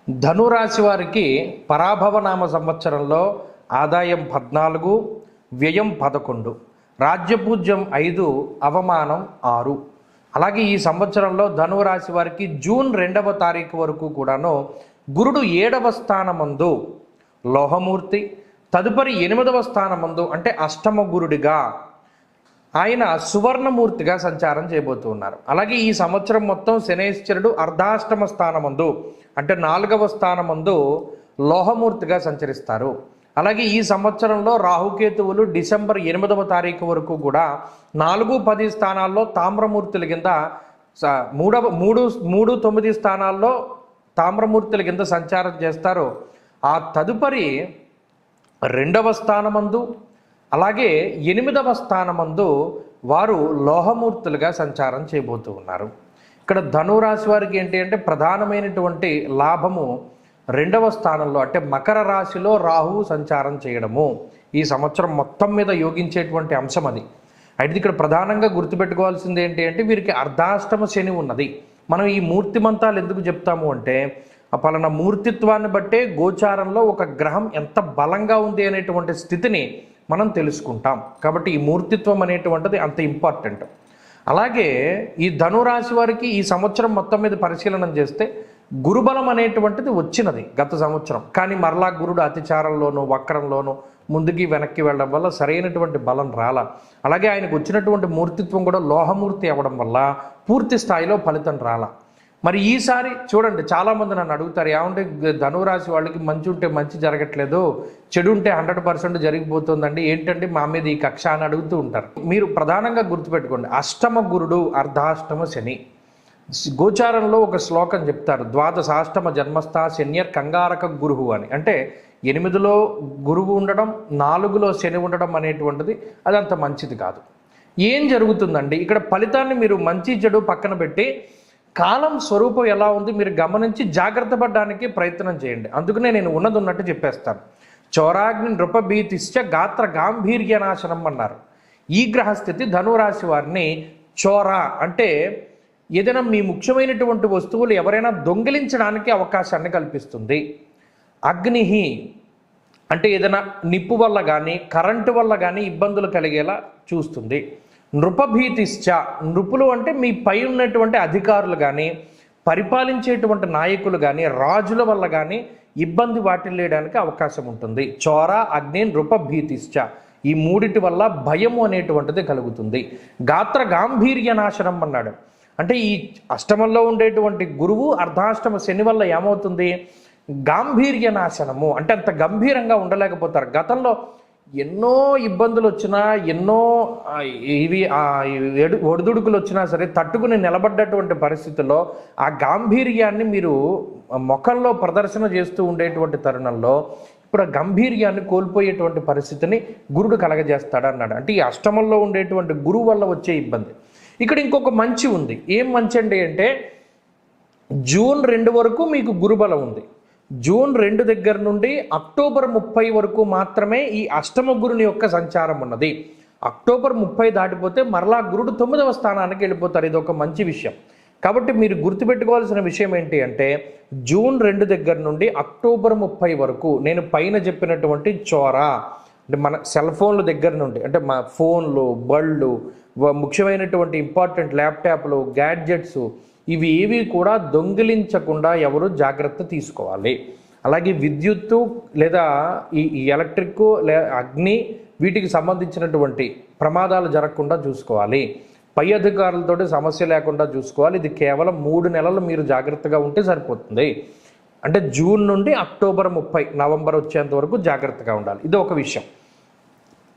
ధనురాశి వారికి పరాభవనామ సంవత్సరంలో ఆదాయం 14, వ్యయం 11, రాజ్యపూజ్యం 5, అవమానం 6. అలాగే ఈ సంవత్సరంలో ధనురాశి వారికి జూన్ 2వ తారీఖు వరకు కూడాను గురుడు 7వ స్థానమందు లోహమూర్తి, తదుపరి 8వ స్థానమందు అంటే అష్టమ గురుడిగా ఆయన సువర్ణమూర్తిగా సంచారం చేయబోతున్నారు. అలాగే ఈ సంవత్సరం మొత్తం శనేశ్వరుడు అర్ధాష్టమ స్థానమందు అంటే 4వ స్థానమందు లోహమూర్తిగా సంచరిస్తారు. అలాగే ఈ సంవత్సరంలో రాహుకేతువులు డిసెంబర్ 8వ తారీఖు వరకు కూడా 4, 10 స్థానాల్లో తామ్రమూర్తుల కింద 3, 9 స్థానాల్లో తామ్రమూర్తుల కింద సంచారం చేస్తారు. ఆ తదుపరి 2వ స్థానమందు అలాగే 8వ స్థానమందు వారు లోహమూర్తులుగా సంచారం చేయబోతూ ఉన్నారు. ఇక్కడ ధనురాశి వారికి ఏంటి అంటే ప్రధానమైనటువంటి లాభము 2వ స్థానంలో అంటే మకర రాశిలో రాహువు సంచారం చేయడము ఈ సంవత్సరం మొత్తం మీద యోగించేటువంటి అంశం అది. అయితే ఇక్కడ ప్రధానంగా గుర్తుపెట్టుకోవాల్సింది ఏంటి అంటే వీరికి అర్ధాష్టమ శని ఉన్నది. మనం ఈ మూర్తిమంతాలు ఎందుకు చెప్తాము అంటే పలానా మూర్తిత్వాన్ని బట్టే గోచారంలో ఒక గ్రహం ఎంత బలంగా ఉంది అనేటువంటి స్థితిని మనం తెలుసుకుంటాం. కాబట్టి ఈ మూర్తిత్వం అనేటువంటిది అంత ఇంపార్టెంట్. అలాగే ఈ ధనురాశి వారికి ఈ సంవత్సరం మొత్తం మీద పరిశీలన చేస్తే గురుబలం అనేటువంటిది వచ్చినది గత సంవత్సరం, కానీ మరలా గురుడు అతిచారంలోనూ వక్రంలోనూ ముందుకి వెనక్కి వెళ్ళడం వల్ల సరైనటువంటి బలం రాల. అలాగే ఆయనకు వచ్చినటువంటి మూర్తిత్వం కూడా లోహమూర్తి అవ్వడం వల్ల పూర్తి స్థాయిలో ఫలితం రాల. మరి ఈసారి చూడండి, చాలామంది నన్ను అడుగుతారు, ఏమంటే ధనురాశి వాళ్ళకి మంచి ఉంటే మంచి జరగట్లేదు, చెడు ఉంటే 100% జరిగిపోతుందండి, ఏంటంటే మా మీద ఈ కక్ష అని అడుగుతూ ఉంటారు. మీరు ప్రధానంగా గుర్తుపెట్టుకోండి, అష్టమ గురుడు అర్ధాష్టమ శని. గోచారంలో ఒక శ్లోకం చెప్తారు, ద్వాదశాష్టమ జన్మస్థ శన్యర్ కంగారక గురువు అని. అంటే 8లో గురువు ఉండడం, 4లో శని ఉండడం అనేటువంటిది అది అంత మంచిది కాదు. ఏం జరుగుతుందండి ఇక్కడ ఫలితాన్ని మీరు మంచి చెడు పక్కన పెట్టి కాలం స్వరూపం ఎలా ఉంది మీరు గమనించి జాగ్రత్త పడడానికి ప్రయత్నం చేయండి. అందుకనే నేను ఉన్నది ఉన్నట్టు చెప్పేస్తాను. చౌరాగ్ని నృపభీతిశ్చ గాత్ర గాంభీర్య నాశనం అన్నారు. ఈ గ్రహస్థితి ధనురాశి వారిని చోర అంటే ఏదైనా మీ ముఖ్యమైనటువంటి వస్తువులు ఎవరైనా దొంగిలించడానికి అవకాశాన్ని కల్పిస్తుంది. అగ్నిహి అంటే ఏదైనా నిప్పు వల్ల కానీ కరెంటు వల్ల కానీ ఇబ్బందులు కలిగేలా చూస్తుంది. నృపభీతిశ్చ నృపులు అంటే మీ పై ఉన్నటువంటి అధికారులు కానీ పరిపాలించేటువంటి నాయకులు కానీ రాజుల వల్ల కానీ ఇబ్బంది వాటిల్లేయడానికి అవకాశం ఉంటుంది. చోర అగ్ని నృపభీతిశ్చ ఈ మూడిటి వల్ల భయము అనేటువంటిది కలుగుతుంది. గాత్ర గాంభీర్య నాశనం అన్నాడు. అంటే ఈ అష్టమంలో ఉండేటువంటి గురువు అర్ధాష్టమ శని వల్ల ఏమవుతుంది, గాంభీర్య నాశనము అంటే అంత గంభీరంగా ఉండలేకపోతారు. గతంలో ఎన్నో ఇబ్బందులు వచ్చినా ఎన్నో ఒడిదుడుకులు వచ్చినా సరే తట్టుకుని నిలబడ్డటువంటి పరిస్థితుల్లో ఆ గాంభీర్యాన్ని మీరు ముఖంలో ప్రదర్శన చేస్తూ ఉండేటువంటి తరుణంలో ఇప్పుడు ఆ గంభీర్యాన్ని కోల్పోయేటువంటి పరిస్థితిని గురుడు కలగజేస్తాడు అన్నాడు. అంటే ఈ అష్టమంలో ఉండేటువంటి గురువు వల్ల వచ్చే ఇబ్బంది. ఇక్కడ ఇంకొక మంచి ఉంది. ఏం మంచి అండి అంటే జూన్ 2 వరకు మీకు గురుబలం ఉంది. జూన్ 2 దగ్గర నుండి అక్టోబర్ 30 వరకు మాత్రమే ఈ అష్టమ గురుని యొక్క సంచారం ఉన్నది. అక్టోబర్ 30 దాటిపోతే మరలా గురుడు 9వ స్థానానికి వెళ్ళిపోతారు. ఇది ఒక మంచి విషయం. కాబట్టి మీరు గుర్తుపెట్టుకోవాల్సిన విషయం ఏంటి అంటే జూన్ 2 దగ్గర నుండి అక్టోబర్ 30 వరకు నేను పైన చెప్పినటువంటి చోరా అంటే మన సెల్ ఫోన్ల దగ్గర నుండి అంటే మా ఫోన్లు, బళ్ళు, ముఖ్యమైనటువంటి ఇంపార్టెంట్ ల్యాప్టాప్లు, గ్యాడ్జెట్స్ ఇవి ఏవి కూడా దొంగిలించకుండా ఎవరు జాగ్రత్త తీసుకోవాలి. అలాగే విద్యుత్తు లేదా ఈ ఎలక్ట్రిక్ అగ్ని వీటికి సంబంధించినటువంటి ప్రమాదాలు జరగకుండా చూసుకోవాలి. పై అధికారులతో సమస్య లేకుండా చూసుకోవాలి. ఇది కేవలం 3 నెలలు మీరు జాగ్రత్తగా ఉంటే సరిపోతుంది. అంటే జూన్ నుండి అక్టోబర్ 30 నవంబర్ వచ్చేంత వరకు జాగ్రత్తగా ఉండాలి. ఇది ఒక విషయం.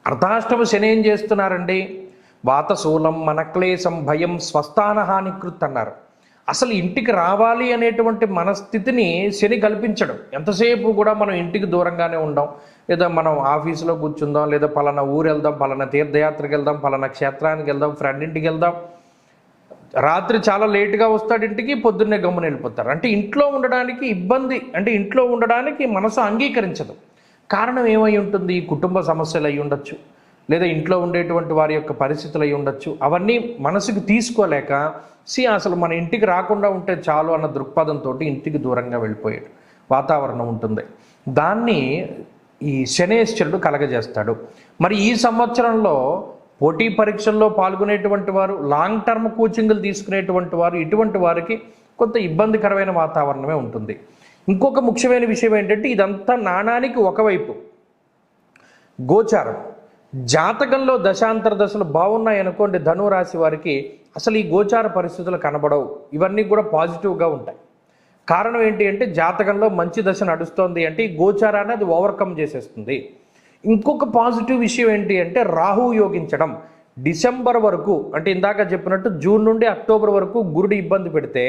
అర్ధాష్టమ శని ఏం చేస్తున్నారండి, వాతశూలం మనక్లేశం భయం స్వస్థాన హానికృత్ అన్నారు. అసలు ఇంటికి రావాలి అనేటువంటి మనస్థితిని శని కల్పించడం. ఎంతసేపు కూడా మనం ఇంటికి దూరంగానే ఉందాం, లేదా మనం ఆఫీసులో కూర్చుందాం, లేదా పలానా ఊరు వెళ్దాం, పలానా తీర్థయాత్రకి వెళ్దాం, పలానా క్షేత్రానికి వెళ్దాం, ఫ్రెండ్ ఇంటికి వెళ్దాం. రాత్రి చాలా లేటుగా వస్తాడు ఇంటికి, పొద్దున్నే గమ్మున వెళ్ళిపోతారు. అంటే ఇంట్లో ఉండడానికి ఇబ్బంది, అంటే ఇంట్లో ఉండడానికి మనసు అంగీకరించదు. కారణం ఏమై ఉంటుంది, కుటుంబ సమస్యలు అయి ఉండొచ్చు, లేదా ఇంట్లో ఉండేటువంటి వారి యొక్క పరిస్థితులు అయి ఉండొచ్చు. అవన్నీ మనసుకు తీసుకోలేక అసలు మన ఇంటికి రాకుండా ఉంటే చాలు అన్న దృక్పథంతో ఇంటికి దూరంగా వెళ్ళిపోయాడు. వాతావరణం ఉంటుంది. దాన్ని ఈ శనేశ్వరుడు కలగజేస్తాడు. మరి ఈ సంవత్సరంలో పోటీ పరీక్షల్లో పాల్గొనేటువంటి వారు, లాంగ్ టర్మ్ కోచింగ్లు తీసుకునేటువంటి వారు, ఇటువంటి వారికి కొంత ఇబ్బందికరమైన వాతావరణమే ఉంటుంది. ఇంకొక ముఖ్యమైన విషయం ఏంటంటే, ఇదంతా నాణానికి ఒకవైపు. గోచారం జాతకంలో దశాంతర దశలు బాగున్నాయి అనుకోండి, ధనురాశి వారికి అసలు ఈ గోచార పరిస్థితులు కనబడవు. ఇవన్నీ కూడా పాజిటివ్గా ఉంటాయి. కారణం ఏంటి అంటే, జాతకంలో మంచి దశ నడుస్తోంది అంటే ఈ గోచారాన్ని అది ఓవర్కమ్ చేసేస్తుంది. ఇంకొక పాజిటివ్ విషయం ఏంటి అంటే, రాహు యోగించడం. డిసెంబర్ వరకు, అంటే ఇందాక చెప్పినట్టు జూన్ నుండి అక్టోబర్ వరకు గురుడు ఇబ్బంది పెడితే,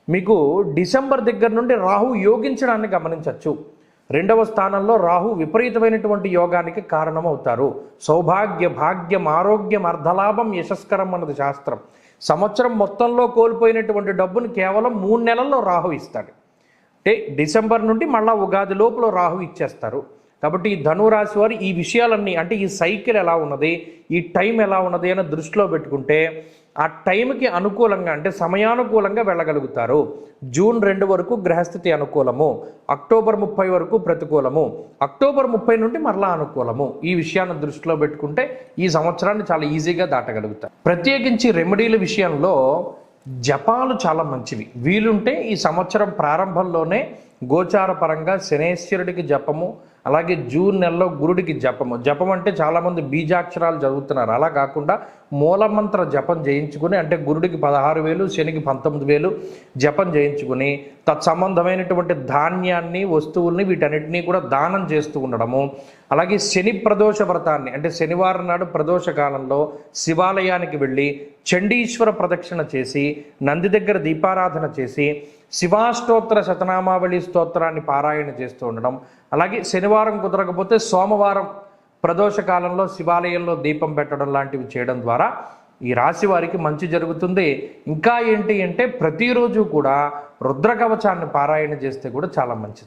మీకు డిసెంబర్ దగ్గర నుండి రాహు యోగించడాన్ని గమనించవచ్చు. 2వ స్థానంలో రాహు విపరీతమైనటువంటి యోగానికి కారణమవుతారు. సౌభాగ్య, భాగ్యం, ఆరోగ్యం, అర్ధలాభం, యశస్కరం అన్నది శాస్త్రం. సంవత్సరం మొత్తంలో కోల్పోయినటువంటి డబ్బును కేవలం 3 నెలల్లో రాహు ఇస్తాడు. అంటే డిసెంబర్ నుండి మళ్ళా ఉగాది లోపల రాహు ఇచ్చేస్తారు. కాబట్టి ఈ ధనురాశి వారు ఈ విషయాలన్నీ, అంటే ఈ సైకిల్ ఎలా ఉన్నది, ఈ టైం ఎలా ఉన్నది అని దృష్టిలో పెట్టుకుంటే ఆ టైంకి అనుకూలంగా, అంటే సమయానుకూలంగా వెళ్ళగలుగుతారు. జూన్ 2 వరకు గ్రహస్థితి అనుకూలము, అక్టోబర్ 30 వరకు ప్రతికూలము, అక్టోబర్ 30 నుండి మరలా అనుకూలము. ఈ విషయాన్ని దృష్టిలో పెట్టుకుంటే ఈ సంవత్సరాన్ని చాలా ఈజీగా దాటగలుగుతారు. ప్రత్యేకించి రెమెడీల విషయంలో జపాలు చాలా మంచివి. వీలుంటే ఈ సంవత్సరం ప్రారంభంలోనే గోచార పరంగా శనేశ్వరుడికి జపము, అలాగే జూన్ నెలలో గురుడికి జపము. జపం అంటే చాలామంది బీజాక్షరాలు చదువుతున్నారు. అలా కాకుండా మూలమంత్ర జపం చేయించుకుని, అంటే గురుడికి 16,000, శనికి 19,000 జపం చేయించుకుని తత్సంబంధమైనటువంటి ధాన్యాన్ని, వస్తువుల్ని, వీటన్నిటినీ కూడా దానం చేస్తూ ఉండడము. అలాగే శని ప్రదోష వ్రతాన్ని, అంటే శనివారం నాడు ప్రదోష కాలంలో శివాలయానికి వెళ్ళి చండీశ్వర ప్రదక్షిణ చేసి, నంది దగ్గర దీపారాధన చేసి, శివాష్టోత్తర శతనామావళి స్తోత్రాన్ని పారాయణ చేస్తూ ఉండడం. అలాగే శనివారం కుదరకపోతే సోమవారం ప్రదోష కాలంలో శివాలయంలో దీపం పెట్టడం లాంటివి చేయడం ద్వారా ఈ రాశి వారికి మంచి జరుగుతుంది. ఇంకా ఏంటి అంటే, ప్రతిరోజు కూడా రుద్ర కవచాన్ని పారాయణ చేస్తే కూడా చాలా మంచిది.